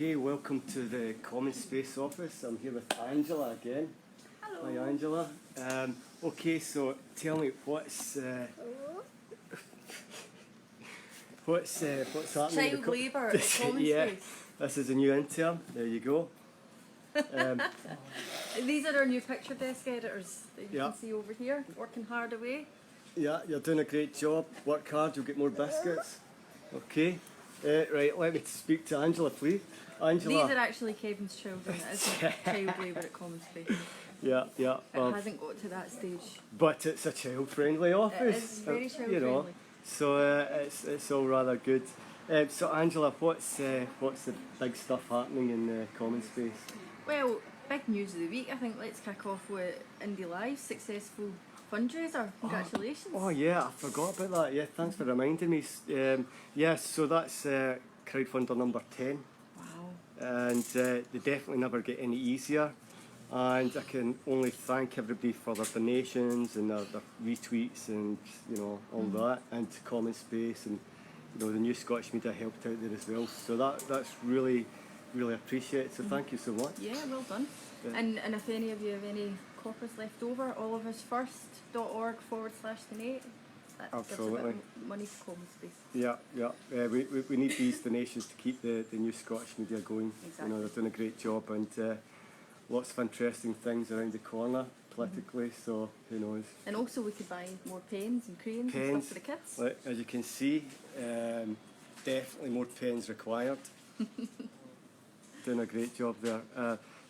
Okay, welcome to the CommonSpace office. I'm here with Angela again. Hello. Hi, Angela. Okay, so tell me what's happening? Child labour at CommonSpace. Yeah, this is a new intern. There you go. These are our new picture desk editors that you Yeah. can see over here, working hard away. Yeah, you're doing a great job. Work hard, you'll get more biscuits. Okay. Right, let me speak to Angela, please. Angela. These are actually Kevin's children. It isn't child labour at CommonSpace. Yeah. It hasn't got to that stage. But it's a child-friendly office. It is very child You know, friendly. so it's all rather good. So Angela, what's the big stuff happening in CommonSpace? Well, big news of the week. I think let's kick off with Indie Live's successful fundraiser. Congratulations. Oh yeah, I forgot about that. Yeah, thanks for reminding me. Yeah, so that's crowdfunder number 10. Wow. And they definitely never get any easier. And I can only thank everybody for their donations and their retweets and all that, and CommonSpace and the New Scottish Media helped out there as well. So that's really appreciated. So thank you so much. Yeah, well done. And if any of you have any coppers left over, allofusfirst.org/donate. That gives a bit Absolutely. of money to CommonSpace. Yeah. We need these donations to keep the New Scottish Media going. Exactly. They're doing a great job, and lots of interesting things around the corner politically. So who knows? And also we could buy more pens and crayons and stuff for the kids. Like, as you can see, definitely more pens required. Doing a great job there.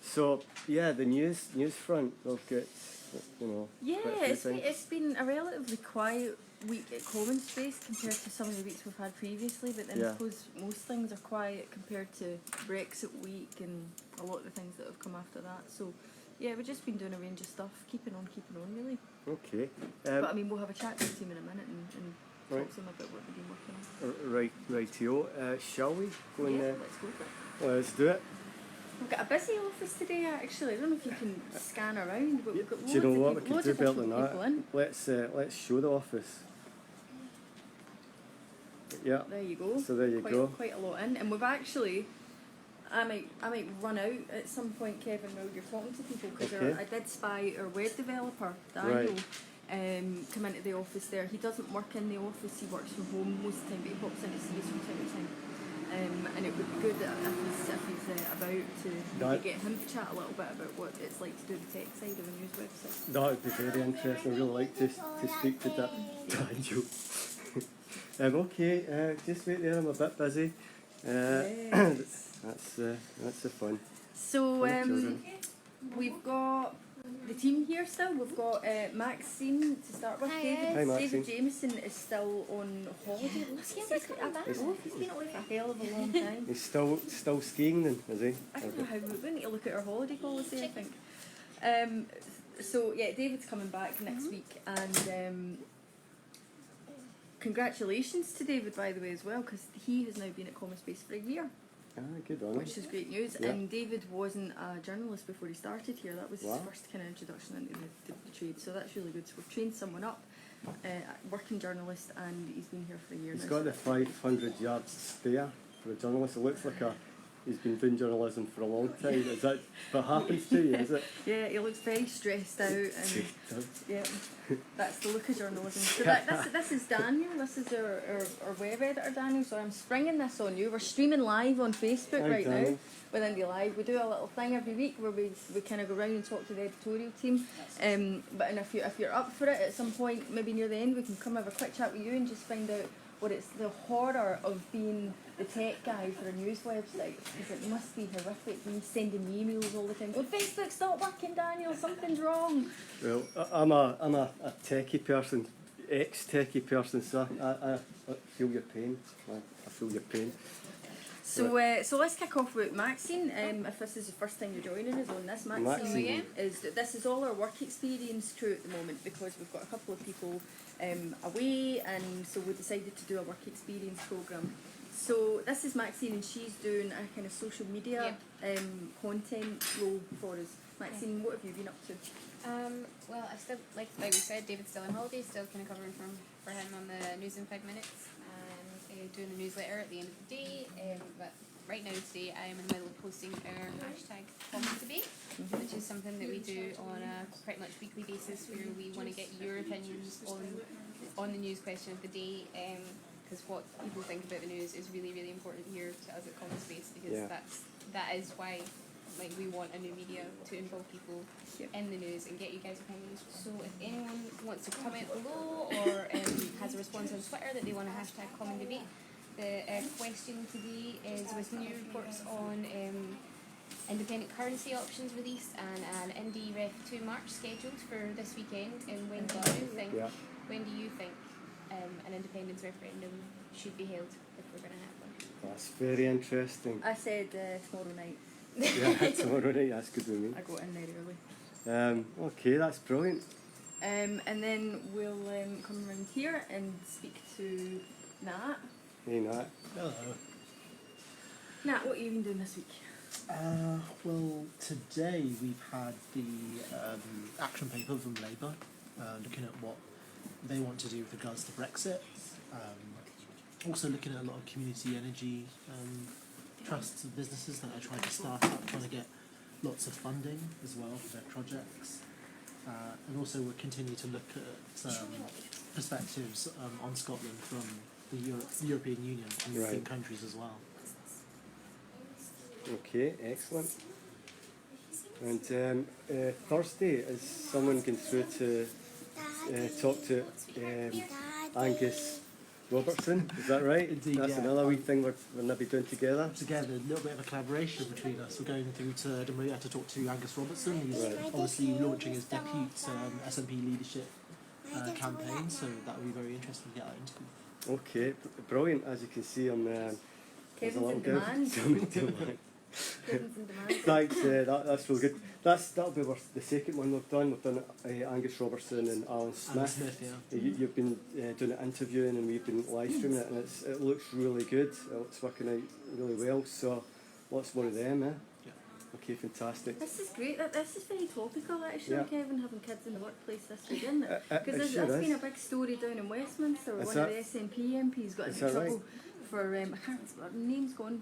So yeah, the news front. We'll get Yeah, quite a few things. it's been a relatively quiet week at CommonSpace compared to some of the weeks we've had previously, but then I Yeah. suppose most things are quiet compared to Brexit week and a lot of the things that have come after that. So yeah, we've just been doing a range of stuff, keeping on really. Okay. But I mean, we'll have a chat to the team in a minute and Right. talk to them about what they've been working on. Rightio. Shall we go in Yeah, there? let's go for it. Let's do it. We've got a busy office today actually. I don't know if you can scan around, but we've got Do loads you know of what? people, We could loads do of better different than people in. that. Let's show the office. Yeah. There you go. So there you go. Quite a lot in, and we've actually. I might run out at some point, Kevin, while you're talking to people, because Okay. I did spy our web developer, Daniel, come into the office there. He doesn't work in the office, he works from home most of the time, but he pops in to see us from time to time. And it would be good if he's about to maybe get him to chat a little bit about what it's like to do the tech side of a news website. That would be very interesting. I'd really like to speak to Daniel. Okay, just wait there. I'm a bit busy. Yes. That's the fun. So children. we've got the team here still. We've got Maxine to start with. Hi, Hi, Maxine. David Jameson is still on holiday. He's been away for a hell of a long time. He's still skiing then, is he? I don't know how we need to look at our holiday policy, I think. So yeah, David's coming back next week, and congratulations to David, by the way, as well, because he has now been at CommonSpace for a year. Good on him. Which is great news. Yeah. And David wasn't a journalist before he started here. That was Wow. his first kind of introduction into the trade. So that's really good. So we've trained someone up, working journalist, and he's been here for a year He's now. got the 500 yards spare for a journalist. It looks like he's been doing journalism for a long time. Is that what happens to you, is it? Yeah, he looks very stressed out, and He does. yeah, that's the look of journalism. So this is Daniel. This is our web editor, Daniel. So I'm springing this on you. We're streaming live on Facebook Hi, right Daniel. now with Indie Live. We do a little thing every week where we kind of go around and talk to the editorial team. But if you're up for it at some point, maybe near the end, we can come have a quick chat with you and just find out what it's the horror of being the tech guy for a news website, because it must be horrific. Me sending emails all the time. Oh, Facebook's not working, Daniel. Something's wrong. Well, I'm a techie person, ex-techie person, so I feel your pain. I feel your pain. So let's kick off with Maxine. If this is the first time you're joining us on this, Maxine. This is all our work experience crew at the moment, because we've got a couple of people away, and so we decided to do a work experience programme. So this is Maxine, and she's doing a kind of social media content role for us. Maxine, what have you been up to? Well, I still, like we said, David's still on holiday, still kind of covering for him on the news in 5 minutes, and doing a newsletter at the end of the day. but right now today I am in the middle of posting our hashtag Common Debate, which is something that we do on a pretty much weekly basis, where we want to get your opinions on the news question of the day. Because what people think about the news is really, really important here to us at CommonSpace, because that is why we want a new media to involve people in the news and get you guys' opinions. So if anyone wants to comment below or has a response on Twitter that they want to hashtag Common Debate, the question today is, with new reports on independent currency options released and an Indie Ref 2 March scheduled for this weekend, and when do you think an independence referendum should be held, if we're going to have one? That's very interesting. I said tomorrow night. Yeah, tomorrow night, that's good with me. I got in there early. Okay, that's brilliant. And then we'll come around here and speak to Nat. Hey, Nat. Hello. Nat, what have you been doing this week? Well, today we've had the action paper from Labour, looking at what they want to do with regards to Brexit. Also looking at a lot of community energy trusts and businesses that are trying to start up, trying to get lots of funding as well for their projects. And also we'll continue to look at perspectives on Scotland from the European Union and European countries as well. Okay, excellent. And Thursday, is someone going through to talk to Angus Robertson? Is that right? Indeed, That's yeah. another wee thing we're maybe doing together. Together, a little bit of a collaboration between us. We're going through to Edinburgh to talk to Angus Robertson. He's obviously launching his debut SNP leadership campaign, so that will be very interesting to get that interview. Okay, brilliant. As you can see, I'm there's a Kevin's little in demand. Kevin's Kevin's in demand. Thanks, that's really good. That'll be the second one we've done. We've done Angus Robertson and Alan Smith. Alan Smith, yeah. You've been doing an interviewing and we've been live streaming it, and it looks really good. It's working out really well. So lots more of them, eh? Yeah. Okay, fantastic. This is great. This is very topical, actually, Yeah. Kevin, having kids in the workplace this week, isn't it? It Because sure there's been a is. big story down in Westminster where Is one that- of the SNP MPs got is into that right? trouble for, I can't, her name's gone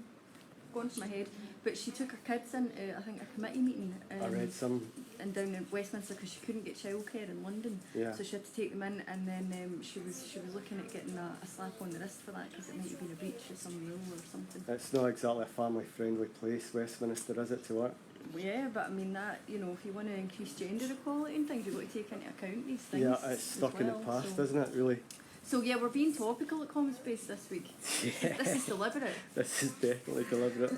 from my head, but she took her kids into, I think, a committee meeting I read some. and down in Westminster because she couldn't get childcare in London, Yeah. so she had to take them in, and then she was looking at getting a slap on the wrist for that because it might have been a breach of some rule or something. It's not exactly a family-friendly place, Westminster, is it, to work? Yeah, but I mean that, you know, if you want to increase gender equality and things, you've got to take into account these things. Yeah, it's stuck as in the well, past, so. isn't it, really? So yeah, we're being topical at CommonSpace this week. This is deliberate. This is definitely deliberate.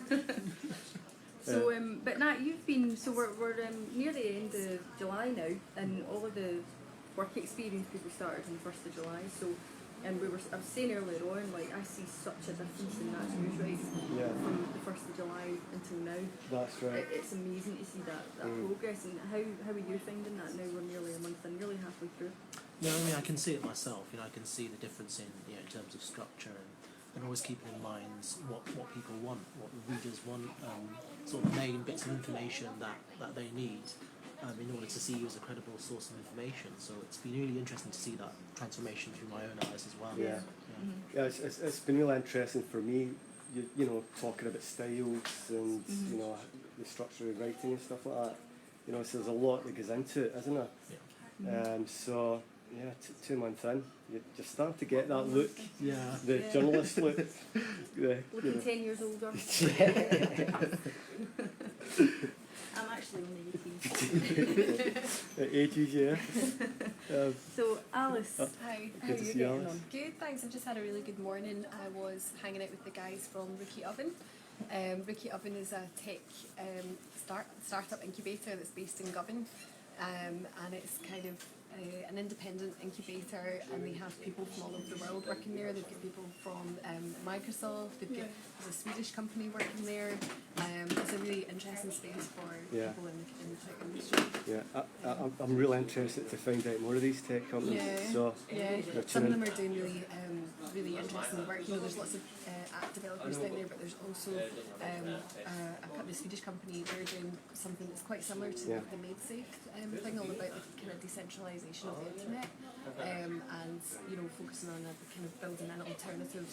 So, but Nat, you've been, so we're near the end of July now, and all of the work experience people started on the 1st of July, so, and I was saying earlier on, like, I see such a difference in Nat's news rights Yeah. from the 1st of July until now. That's right. It's amazing to see that progress, and how are you finding that now? We're nearly a month and nearly halfway through. Yeah, I mean, I can see it myself. You know, I can see the difference in in terms of structure and always keeping in mind what people want, what readers want, sort of main bits of information that they need in order to see you as a credible source of information. So it's been really interesting to see that transformation through my own eyes as well. Yeah. Yeah, it's been really interesting for me, you know, talking about styles and, you know, the structure of writing and stuff like that. You know, so there's a lot that goes into it, isn't there? Yeah. So, yeah, 2 months in, you're starting to get that look, Yeah. the journalist look. Looking 10 years older. I'm actually only 18. At ages, yeah. So, Alice, Hi. how are Good to you see getting Alice. on? Good, thanks. I've just had a really good morning. I was hanging out with the guys from Rookie Oven. Rookie Oven is a tech startup incubator that's based in Govan, and it's kind of an independent incubator, and they have people from all over the world working there. They've got people from Microsoft, there's a Swedish company working there, It's a really interesting space for Yeah. people in the tech industry. Yeah, I'm really interested to find out more of these tech companies. Yeah. So Yeah, they're some of tuning- them are doing really interesting work. You know, there's lots of app developers out there, but there's also the Swedish company. They're doing something that's quite similar to Yeah. the MaidSafe thing, all about the kind of decentralization of the internet, and you know, focusing on kind of building an alternative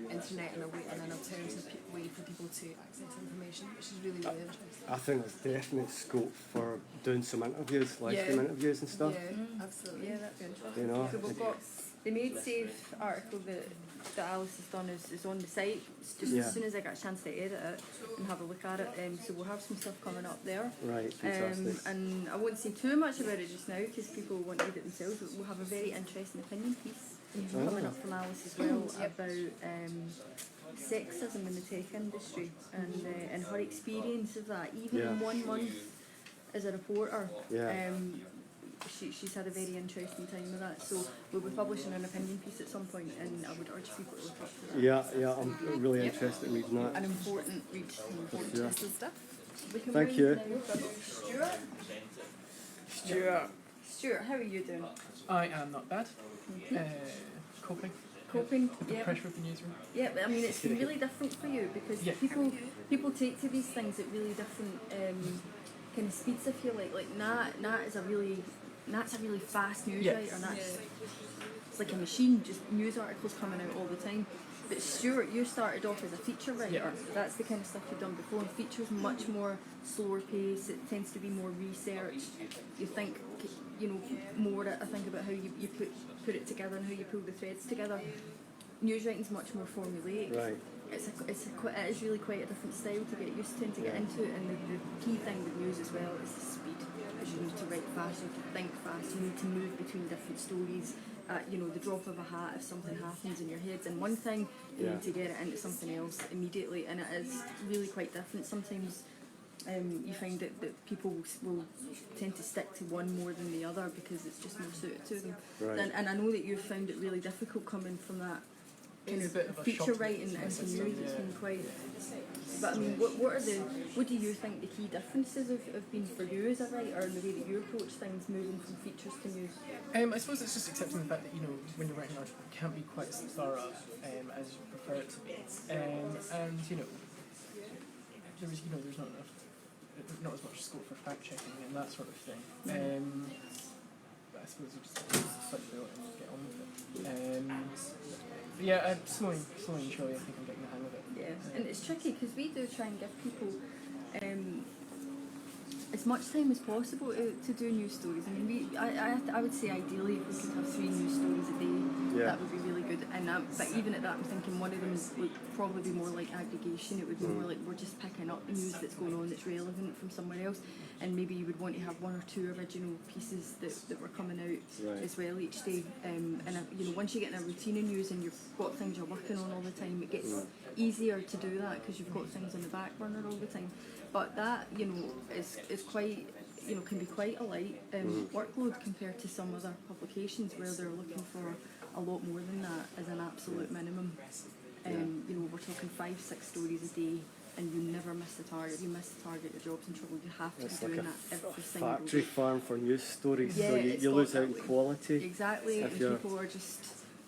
internet and an alternative way for people to access information, which is really interesting. I think there's definite scope for doing some interviews, live stream interviews and stuff. Yeah, absolutely. Yeah, that'd be interesting. You know, So we've got the MaidSafe article that Alice has done is on the site. It's just Yeah. as soon as I get a chance to edit it and have a look at it, so we'll have some stuff coming up there. Right, fantastic. And I won't say too much about it just now because people want to read it themselves, but we'll have a very interesting opinion piece coming up from Alice as well about sexism in the tech industry and her experience of that, even in 1 month as a reporter. Yeah. She's had a very interesting time with that, so we'll be publishing an opinion piece at some point, and I would urge people to look up for that. Yeah, I'm really interested in reading An that. important read. Yeah. Interesting stuff. We can Thank bring you. now Stuart. Stuart, how are you doing? I am not bad. Coping Coping? with the Yeah. pressure of the newsroom. Yeah, but I mean, it's been really different for you because Yeah. people take to these things at really different kind of speeds. I feel like Nat is a really fast news Yes. writer, and it's like a machine, just news articles coming out all the time. But Stuart, you started off as a feature writer. Yeah. That's the kind of stuff you've done before. And features much more slower pace. It tends to be more researched. You think, you know, more. I think about how you put it together and how you pull the threads together. News writing's much more formulaic. Right. It is really quite a different style to get used to and to get into it. And the key thing with news as well is the speed. Because you need to write fast, you need to think fast, you need to move between different stories. You know, the drop of a hat if something happens in your head and one thing, you need to get it into something else immediately, and it is really quite different. Sometimes you find that people will tend to stick to one more than the other because it's just more suited to them. Right. And I know that you've found it really difficult coming from that kind It's a bit of of a feature shock writing to the into system, news. It's yeah. been quite. But I mean, what do you think the key differences have been for you as a writer and the way that you approach things, moving from features to news? I suppose it's just accepting the fact that, you know, when you're writing an article, it can't be quite as thorough as you prefer it to be. And you know, there's not as much scope for fact checking and that sort of thing. But I suppose you just fight through it and get on with it. But yeah, slowly and surely, I think I'm getting the hang of it. Yeah, and it's tricky because we do try and give people as much time as possible to do news stories. I mean, I would say ideally if we could have 3 news stories a day, that would be really good. And but even at that, I'm thinking one of them would probably be more like aggregation. It would be more like we're just picking up the news that's going on that's relevant from somewhere else, and maybe you would want to have 1 or 2 original pieces that were coming out as well each day. And you know, once you get in a routine of news and you've got things you're working on all the time, it gets easier to do that because you've got things on the back burner all the time. But that, you know, is quite, you know, can be quite a light workload compared to some other publications where they're looking for a lot more than that as an absolute minimum. You know, we're talking 5-6 stories a day, and you never miss the target. If you miss the target, your job's in trouble. You have to It's be like doing a that every single factory day. farm for news stories, Yeah, so it's you got lose that out in way. quality. Exactly, if and you're- people are just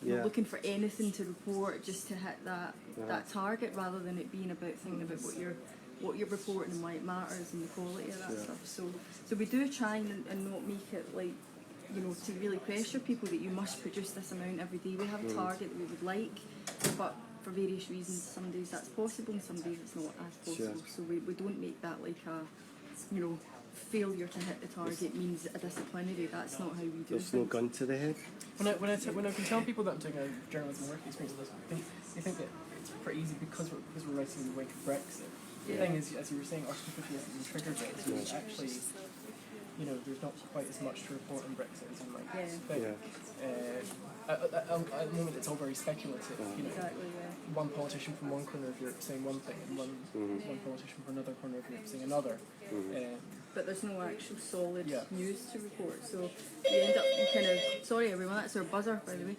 you know, looking for anything to report just to hit that target, rather than it being about thinking about what you're reporting and why it matters and the quality of that stuff. So we do try and not make it like, you know, to really pressure people that you must produce this amount every day. We have a target that we would like, but for various reasons, some days that's possible and some days it's not as possible. So we don't make that like a, you know, failure to hit the target means a disciplinary. That's not how we do There's no things. gun to the head. When I can tell people that I'm doing a journalism work experience with this, they think that it's pretty easy because we're writing in the wake of Brexit. The thing is, as you were saying, Article 50 hasn't been triggered yet, so actually, you know, there's not quite as much to report on Brexit as you might think. At the moment, it's all very speculative. You know, Exactly, yeah. one politician from one corner of Europe saying one thing, and one politician from another corner of Europe saying another. But there's no actual solid news to report, so you end up sorry everyone, that's our buzzer by the way.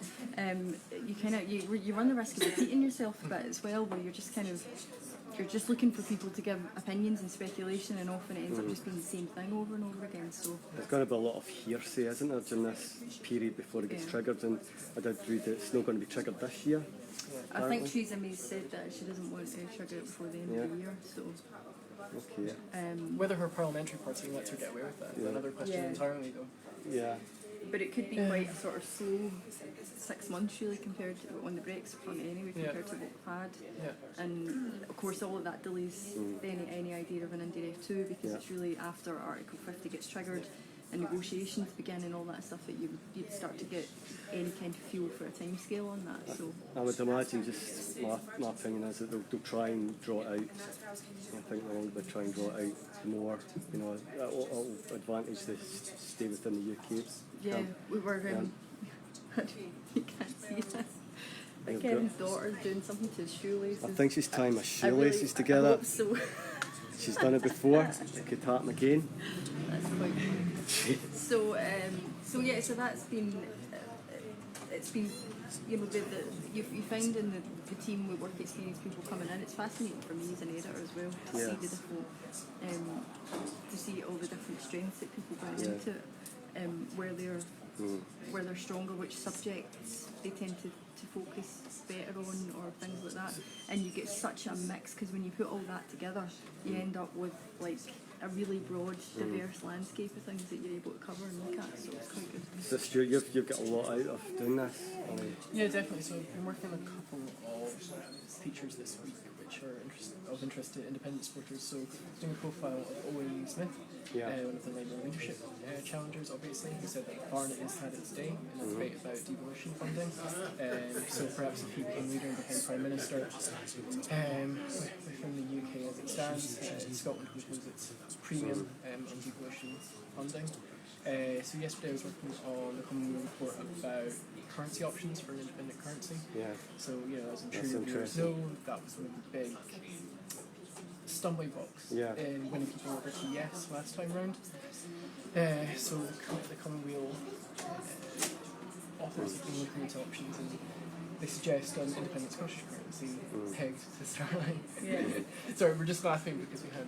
You run the risk of repeating yourself a bit as well, where you're just kind of you're just looking for people to give opinions and speculation, and often it ends up just being the same thing over and over again. So There's going to be a lot of hearsay, isn't there, during this period before it gets Yeah. triggered? And I did read that it's not going to be triggered this year. I think Apparently. Theresa May said that she doesn't want to trigger it before the end of the year. So Okay. Whether her parliamentary party lets her get away with that is Yeah. another question Yeah. entirely, though. Yeah. but it could be quite a sort of slow 6 months really compared to on the Brexit front anyway compared to what we've had. Yeah. And of course all of that delays any idea of an India F2 because Yeah. it's really after Article 50 gets triggered and negotiations begin and all that stuff that you'd start to get any kind of feel for a time scale on that. So I would imagine, just my opinion is that they'll try and draw it out. I think they'll try and draw it out more. You know, it'll advantage they stay within the UK. yeah, we were you can't see this. But You've Kevin's daughter's doing something to his shoelaces. I think she's tying my I really- shoelaces I together. hope so. She's done it before. It could happen again. That's quite funny. So yeah, so that's been it's been you know you find in the team with work experience people coming in. It's fascinating for me as an editor as well to Yeah. see the different to see all the different strengths that people bring Yeah. into it, where they're stronger, which subjects they tend to focus better on, or things like that. And you get such a mix because when you put all that together, you end up with like a really broad, diverse landscape of things that you're able to cover and look at. So it's quite good. So Stuart, you've got a lot out of doing this. Yeah, definitely. So I've been working on a couple of features this week which are of interest to independent supporters. So doing a profile of Owen Smith, Yeah. one of the Labour leadership challengers, obviously, who said that Barnett has had its day in the debate about devolution funding. So perhaps if he became leader and became Prime Minister, within the UK as it stands, Scotland would lose its premium on devolution funding. So yesterday I was working on the Common report about currency options for an independent currency. Yeah. So, you know, as I'm sure That's your viewers interesting. know, that was one of the big stumbling blocks Yeah. in winning people over to yes last time round. So the Commonweal authors have been looking into options, and they suggest an independent Scottish currency pegged to sterling. Yeah. Sorry, we're just laughing because we had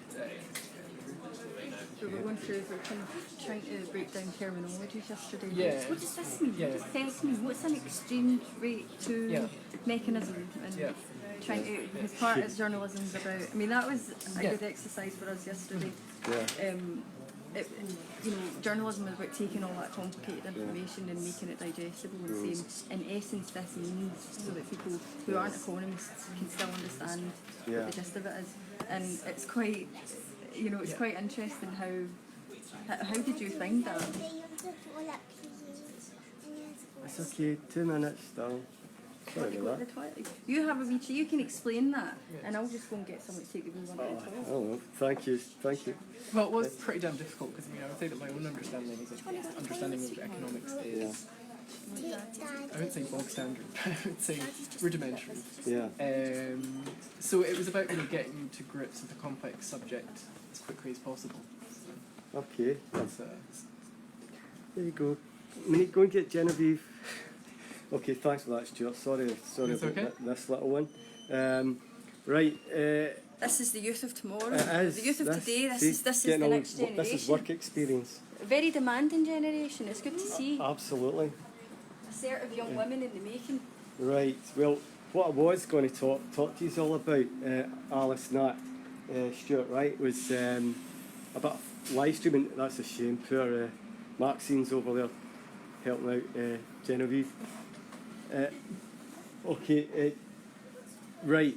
So we're going through, we're kind of trying to break down terminologies yesterday. Yeah. What does this mean? Yeah. What does this mean? What's an exchange rate to Yeah. mechanism? And Yeah. trying to, his part as journalism's about, I mean, that was a Yeah. good exercise for us yesterday. Yeah. You know, journalism is about taking all that complicated information and making it digestible and saying, in essence, this means, so that people who aren't economists can still understand Yeah. what the gist of it is. And it's quite, you know, it's Yeah. quite interesting how did you find that? It's okay. 2 minutes still. Sorry You go about to that. the toilet. You have a wee you can explain that, and I'll just go and get someone to take the wee one to the toilet. Oh, thank you. Thank you. well, it was pretty damn difficult because I would say that my own understanding of economics is, I would say bog standard, but I would say rudimentary. Yeah. So it was about really getting to grips with a complex subject as quickly as possible. Okay. That's, There you go. Minute, go and get Genevieve. Okay, thanks for that, Stuart. Sorry It's about okay. this little one. Right. This is the youth of tomorrow. It is. The youth of today. This see, is getting the all- next generation. This is work experience. Very demanding generation. It's good to see. Absolutely. Assertive young women in the making. Right. Well, what I was going to talk to you all about, Alice, Nat, Stuart, right, was about live streaming. That's a shame. Poor Maxine's over there helping out Genevieve. Okay. Right.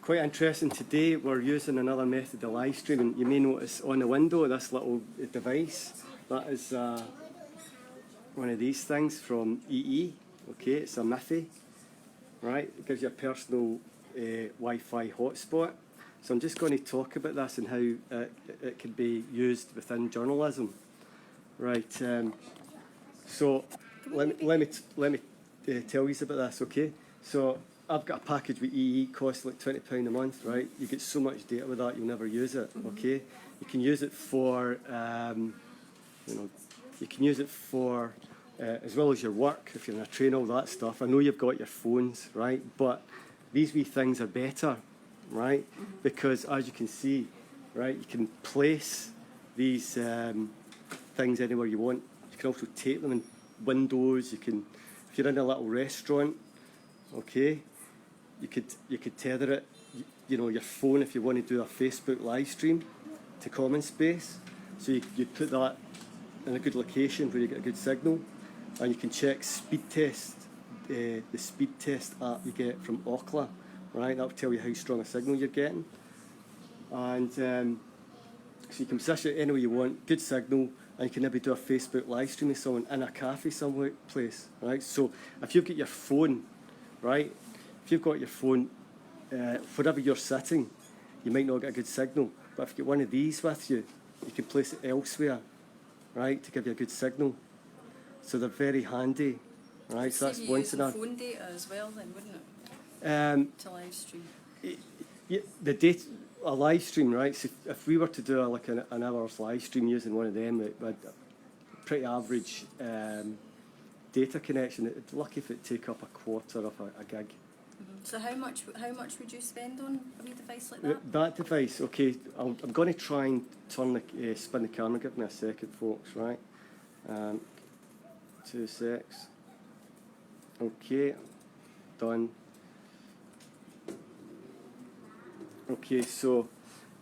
Quite interesting today. We're using another method of live streaming. You may notice on the window this little device. That is one of these things from EE. Okay, it's a Miffy. Right, it gives you a personal Wi-Fi hotspot. So I'm just going to talk about this and how it can be used within journalism. Right. So let me tell you about this. Okay. So I've got a package with EE, costs like £20 a month. Right. You get so much data with that, you'll never use it. Okay. You can use it for you can use it for as well as your work, if you're in a train, all that stuff. I know you've got your phones, right? But these wee things are better, right? Because as you can see, right, you can place these things anywhere you want. You can also take them in windows. You can, if you're in a little restaurant, okay, you could tether it, you know, your phone if you want to do a Facebook live stream to CommonSpace. So you put that in a good location where you get a good signal, and you can check speed test, the speed test app you get from Ookla, right? That'll tell you how strong a signal you're getting, and so you can position it anywhere you want, good signal, and you can maybe do a Facebook live stream with someone in a cafe somewhere place, right? So if you've got your phone, right, if you've got your phone, wherever you're sitting, you might not get a good signal, but if you get one of these with you, you can place it elsewhere, right, to give you a good signal. So they're very handy, right? So that's one scenario. Phone data as well, then, wouldn't it? To live stream. Yeah, the data, a live stream, right? So if we were to do like an hour's live stream using one of them, it would pretty average data connection. It's lucky if it take up a quarter of a gig. So how much would you spend on a wee device like that? That device, okay. I'm going to try and turn the spin the camera. Give me a second, folks. Right. 2 secs. Okay, done. Okay, so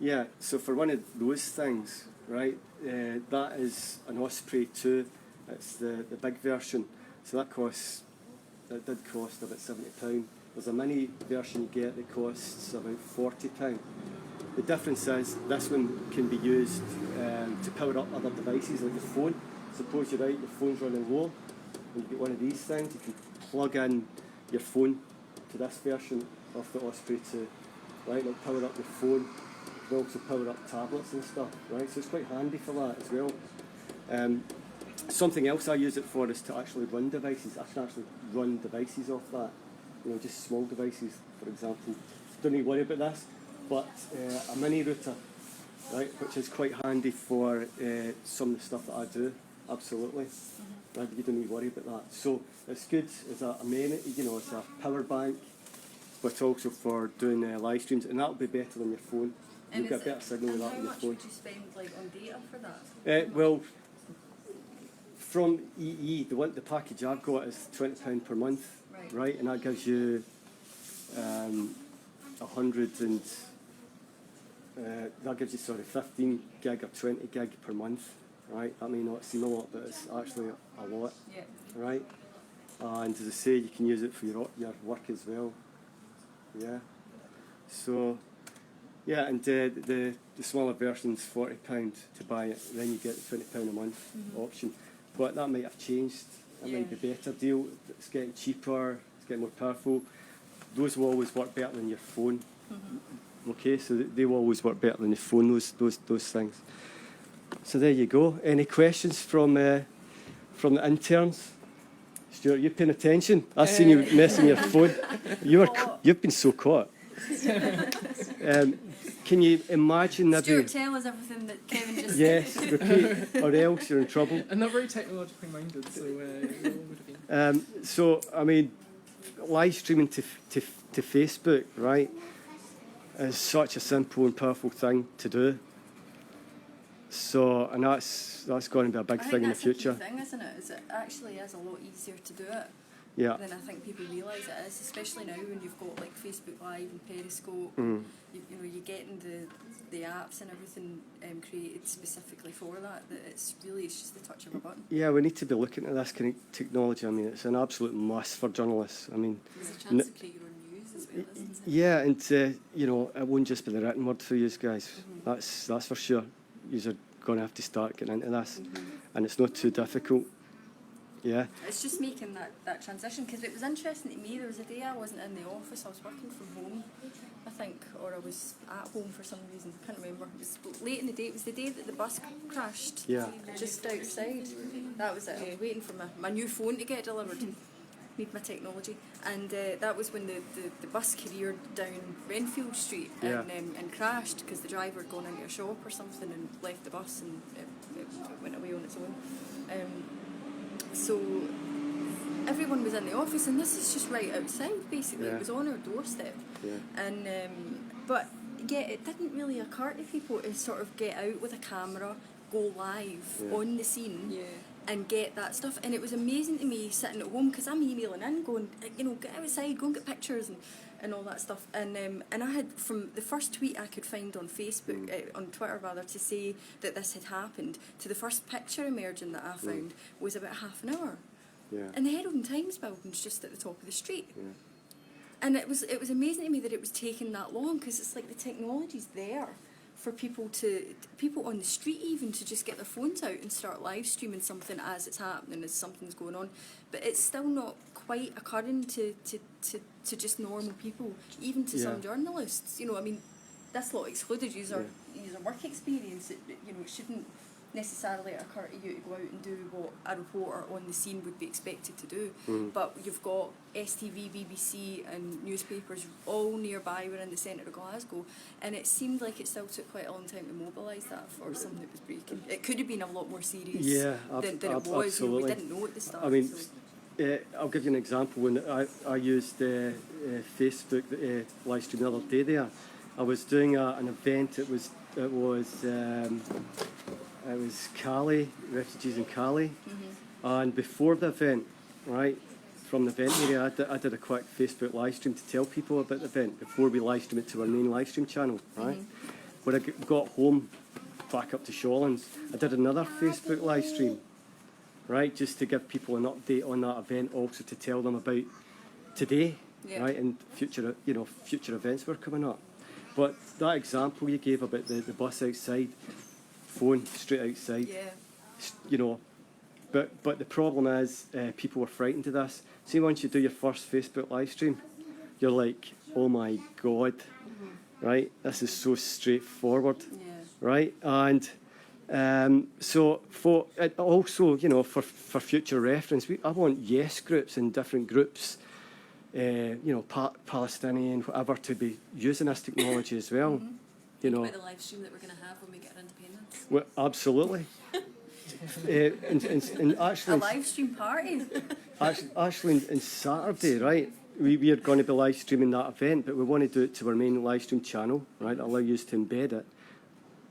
yeah, so for one of those things, right, that is an Osprey 2. It's the big version. So that did cost about £70. There's a mini version you get that costs about £40. The difference is this one can be used to power up other devices like the phone. Suppose you're out, your phone's running low, and you get one of these things, you can plug in your phone to this version of the Osprey 2. Right, it'll power up your phone, it'll also power up tablets and stuff, right? So it's quite handy for that as well. Something else I use it for is to actually run devices. I can actually run devices off that, you know, just small devices, for example. Don't need to worry about this, but a mini router, right, which is quite handy for some of the stuff that I do, absolutely. Right, you don't need to worry about that. So it's good as a amenity, you know, it's a power bank, but also for doing live streams, and that'll be better than your phone. You'll get a better signal with that on your phone. And how much would you spend like on data for that? Well, from EE, the package I've got is £20 per month, right? And that gives you 15 gig or 20 gig per month, right? That may not seem a lot, but it's actually a lot, right? And as I say, you can use it for your work as well. Yeah. So, yeah, and the smaller version's £40 to buy it. Then you get the £20 a month option. But that might have changed. That might be a better deal. It's getting cheaper. It's getting more powerful. Those will always work better than your phone. Okay, so they will always work better than your phone. Those things. So there you go. Any questions from the interns? Stuart, you paying attention? I've seen you messing your phone. You've been so caught. Can you imagine that? Stuart, tell us everything that Kevin just yes, said. repeat, or else you're in trouble. And not very technologically minded, so it all would have been. So, I mean, live streaming to Facebook, right, is such a simple and powerful thing to do. So, and that's going to be a big thing in the future. I think that's a key thing, isn't it? Is it actually is a lot easier to do it than I think people realise it is, especially now when you've got like Facebook Live and Periscope. You know, you're getting the apps and everything created specifically for that. That it's just the touch of a button. Yeah, we need to be looking at this kind of technology. I mean, it's an absolute must for journalists. I mean, there's a chance to create your own news as well, isn't it? Yeah, and you know, it won't just be the written word for you guys. That's for sure. You're going to have to start getting into this, and it's not too difficult. Yeah. It's just making that transition, because it was interesting to me. There was a day I wasn't in the office. I was working from home, I think, or I was at home for some reason. I can't remember. It was late in the day. It was the day that the bus crashed. Yeah. Just outside. That was it. I was waiting for my new phone to get delivered. Need my technology, and that was when the bus careered down Renfield Street and crashed because the driver had gone into a shop or something and left the bus, and it went away on its own. So everyone was in the office, and this is just right outside, basically. Yeah. It was on our doorstep. Yeah. And, but, yeah, it didn't really occur to people to sort of get out with a camera, go live on the scene. Yeah. And get that stuff, and it was amazing to me sitting at home, because I'm emailing in going, you know, get outside, go and get pictures and all that stuff, and I had, from the first tweet I could find on Facebook, on Twitter rather, to say that this had happened, to the first picture emerging that I found was about half an hour, and the Herald and Times building's just at the top of the street, and it was amazing to me that it was taking that long, because it's like the technology's there for people on the street even to just get their phones out and start live streaming something as it's happening, as something's going on. But it's still not quite occurring to just normal people, even to some journalists. You know, I mean, this lot excluded, user work experience. It shouldn't necessarily occur to you to go out and do what a reporter on the scene would be expected to do. But you've got STV, BBC and newspapers all nearby. We're in the centre of Glasgow, and it seemed like it still took quite a long time to mobilise that for something that was breaking. It could have been a lot more serious than it was. Absolutely. You know, we didn't know at the start. I mean, I'll give you an example. When I used Facebook live stream the other day there, I was doing an event. It was Cali, refugees in Cali, and before the event, right, from the event area, I did a quick Facebook live stream to tell people about the event before we live stream it to our main live stream channel, right? When I got home, back up to Shawlands, I did another Facebook live stream, right, just to give people an update on that event, also to tell them about today, right, and future events were coming up. But that example you gave about the bus outside, phone straight outside, you know, but the problem is people were frightened of this. See, once you do your first Facebook live stream, you're like, oh my God, right, this is so straightforward, right? And so for also, you know, for future reference, I want yes groups and different groups, you know, Palestinian, whatever, to be using this technology as well. You know, about the live stream that we're going to have when we get our independence. Well, absolutely. And actually, a live stream party. Actually, in Saturday, right, we are going to be live streaming that event, but we want to do it to our main live stream channel, right? Allow you to embed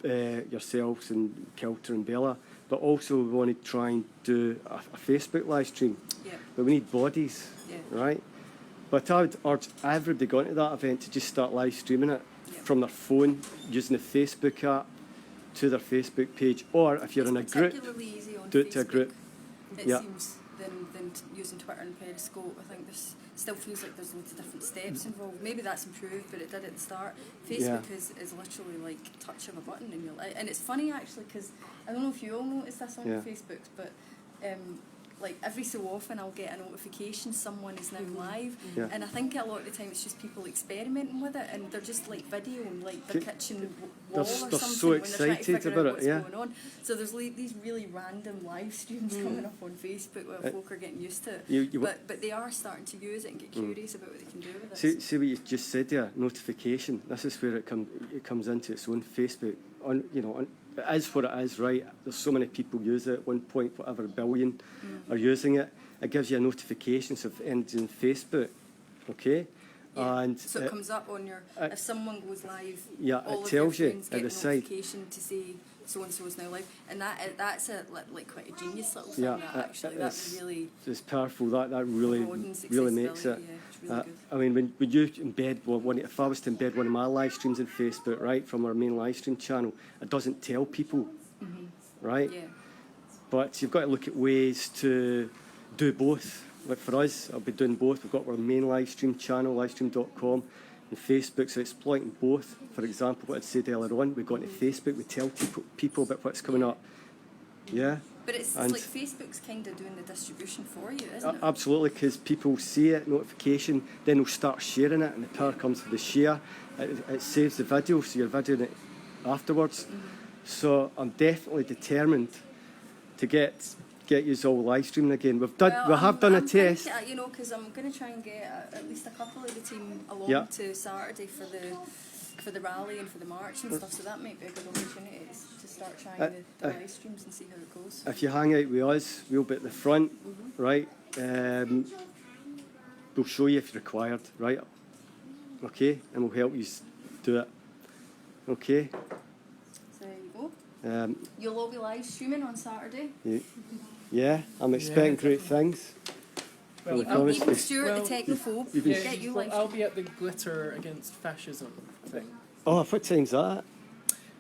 it yourselves and Kilter and Bella, but also we want to try and do a Facebook live stream. But we need bodies, right? But I would urge everybody going to that event to just start live streaming it from their phone, using the Facebook app to their Facebook page, or if you're in a group, do it to a group. It seems than using Twitter and Periscope. I think this still feels like there's loads of different steps involved. Maybe that's improved, but it did at the start. Facebook is literally like touch of a button in your life, and it's funny actually, because I don't know if you all notice this on your Facebooks, but like every so often I'll get a notification someone is now live, and I think a lot of the time it's just people experimenting with it, and they're just like videoing like their kitchen wall or something. They're so excited about it, what's going on. So there's these really random live streams coming up on Facebook where folk are getting used to it. But they are starting to use it and get curious about what they can do with it. See what you just said there, notification. This is where it comes into its own. Facebook. It is what it is, right? There's so many people use it. 1.whatever billion are using it. It gives you a notification, so if it ends in Facebook, okay? And so it comes up on your, if someone goes live, all it of tells your you friends at get the a side. notification to say so-and-so is now live. And that's like quite a genius little thing, that actually. That's really... It's powerful. That really makes it. It's really good. I mean, when you embed if I was to embed one of my live streams in Facebook, right, from our main live stream channel, it doesn't tell people, right? Yeah. But you've got to look at ways to do both. Like for us, I'll be doing both. We've got our main live stream channel, livestream.com, and Facebook, so exploiting both. For example, what I'd said earlier on, we go into Facebook, we tell people about what's coming up. Yeah? But it's like Facebook's kind of doing the distribution for you, isn't it? Absolutely, because people see it, notification, then they'll start sharing it, and the power comes to the share. It saves the video, so you're videoing it afterwards. So I'm definitely determined to get you all live streaming again. We have done a test. Because I'm going to try and get at least a couple of the team along to Saturday for for the rally and for the march and stuff, so that might be a good opportunity to start trying the live streams and see how it goes. If you hang out with us, we'll be at the front, right? We'll show you if required, right? Okay, and we'll help you do it. Okay. So there you go. You'll all be live streaming on Saturday. Yeah, I'm expecting great things. Well, Even Stuart, the technophobe, get you live. I'll be at the Glitter Against Fascism thing. Oh, what time's that?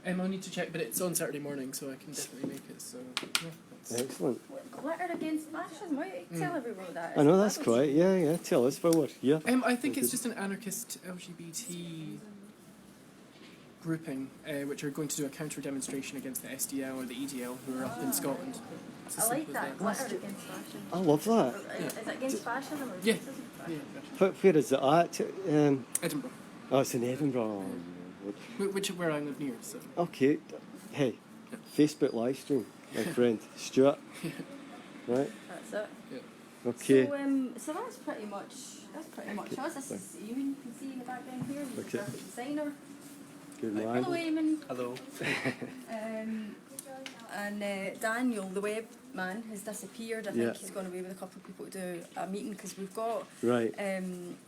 I'll need to check, but it's on Saturday morning, so I can definitely make it. So yeah, that's Excellent. Glitter Against Fascism. Why don't you tell everyone what that is? I know, that's quite, yeah. Tell us while we're here. I think it's just an anarchist LGBT grouping, which are going to do a counter demonstration against the SDL or the EDL, who are up in Scotland. It's as I like simple as that. Glitter Against Fascism. I love that. Is it against fascism or Yeah. racism? Yeah, Where is it at? Edinburgh, Oh, it's in Edinburgh. which where I live near. So Okay. Hey, Facebook live stream, my friend. Stuart. Right? That's it. yeah. Okay. So that's pretty much us. This is Eamon, you can see in the background here. He's Okay. the graphic designer. Good Hello, man. Eamon. Hello. And Daniel, the web man, has disappeared. I think he's gone away with a couple of people to do a meeting because we've got. Right.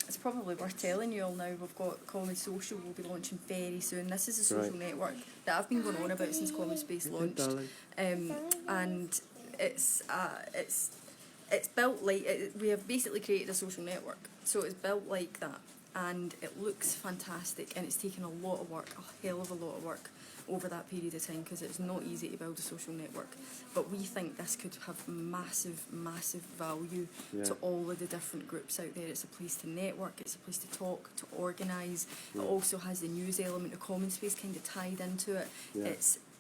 It's probably worth telling you all now. We've got CommonSpace will be launching very soon. This is a social network that I've been going on about since CommonSpace launched, and it's built like we have basically created a social network. So it's built like that, and it looks fantastic, and it's taken a lot of work, a hell of a lot of work, over that period of time because it's not easy to build a social network. But we think this could have massive, massive value to all of the different groups out there. It's a place to network, it's a place to talk, to organise. It also has the news element of CommonSpace kind of tied into it.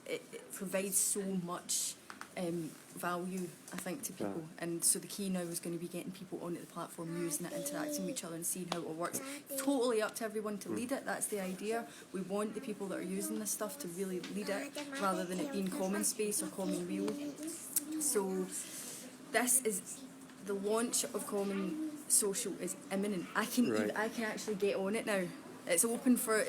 It provides so much value, I think, to people. And so the key now is going to be getting people onto the platform, using it, interacting with each other and seeing how it all works. Totally up to everyone to lead it, that's the idea. We want the people that are using this stuff to really lead it, rather than it being CommonSpace or CommonWheel. So this is, the launch of Common Social is imminent. I can actually get on it now. It's open for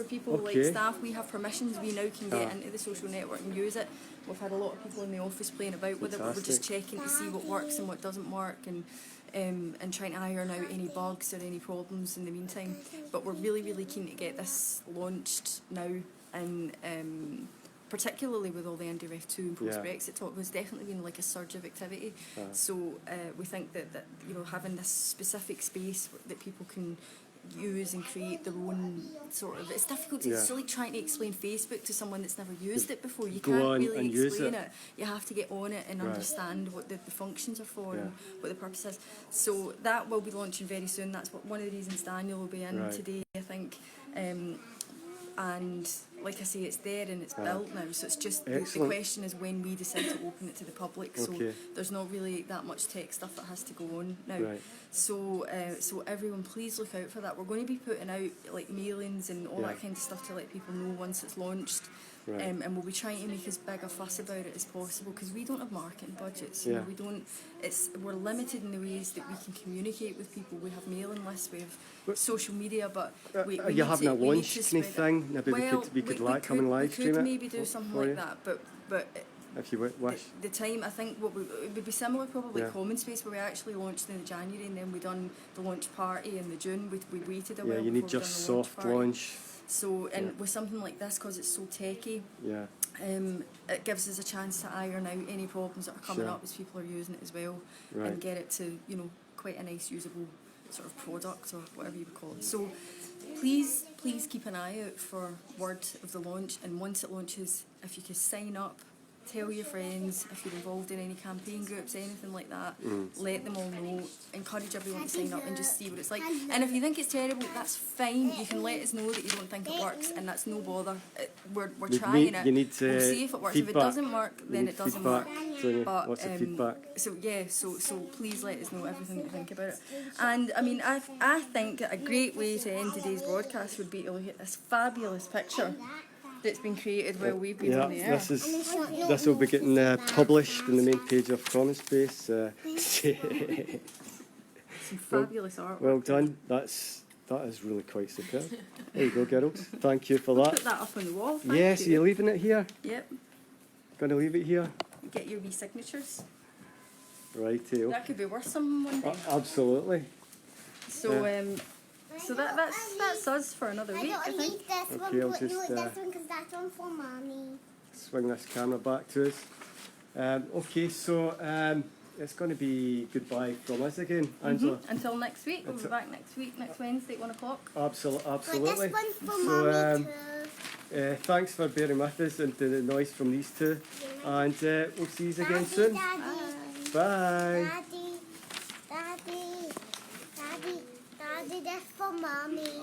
people like staff. We have permissions. We now can get into the social network and use it. We've had a lot of people in the office playing about with it. But we're just checking to see what works and what doesn't work, and trying to iron out any bugs or any problems in the meantime. But we're really, really keen to get this launched now, and particularly with all the NDREF 2 and post-Brexit talk, there's definitely been like a surge of activity. So we think that having this specific space that people can use and create their own sort of, it's difficult to, it's like trying to explain Facebook to someone that's never used it before. You can't really explain it. You have to get on it and understand what the functions are for and what the purpose is. So that will be launching very soon. That's one of the reasons Daniel will be in today, I think. And like I say, it's there and it's built now, so it's just the question is when we decide to open it to the public. So there's not really that much tech stuff that has to go on now. So everyone, please look out for that. We're going to be putting out like mailings and all that kind of stuff to let people know once it's launched. And we'll be trying to make as big a fuss about it as possible because we don't have marketing budgets. You know, we don't. We're limited in the ways that we can communicate with people. We have mailing lists, we have social media, but we are you having a launch kind of thing? Maybe we could come and live stream it. We could maybe do something like that, but if you wish. The time, I think, it would be similar probably CommonSpace, where we actually launched in January and then we done the launch party in the June. We waited a while. Yeah, you need your soft launch. So, and with something like this, because it's so techy, it gives us a chance to iron out any problems that are coming up as people are using it as well, and get it to, quite a nice usable sort of product or whatever you would call it. So please keep an eye out for word of the launch, and once it launches, if you could sign up, tell your friends, if you're involved in any campaign groups, anything like that, let them all know, encourage everyone to sign up and just see what it's like. And if you think it's terrible, that's fine, you can let us know that you don't think it works, and that's no bother. We're trying it, you need we'll see if it works. feedback. If it doesn't work, then it doesn't work. But lots of feedback. So please let us know everything you think about it. And I mean, I think a great way to end today's broadcast would be to look at this fabulous picture that's been created while we've been on the air. This will be getting published in the main page of CommonSpace. Some fabulous artwork. Well done. That's That is really quite superb. There you go, girls. Thank you for Put that. that up on the wall. Thank Yes, you. you're leaving it here? Yep. Going to leave it here? Get your wee signatures. Righty-o. That could be worth some one day. Absolutely. So Yeah. so that's us for another week, I think. Okay, I'll just this one because that's one for mommy. swing this camera back to us. Okay, so it's going to be goodbye from us again, Angela. Until next week. We'll be Until- back next week, next Wednesday at 1 o'clock. Absolutely. This one's for So, mommy too. thanks for bearing with us and the noise from these two. And we'll see you again soon. Daddy, Bye. Daddy, Daddy, Daddy, Daddy, that's for mommy.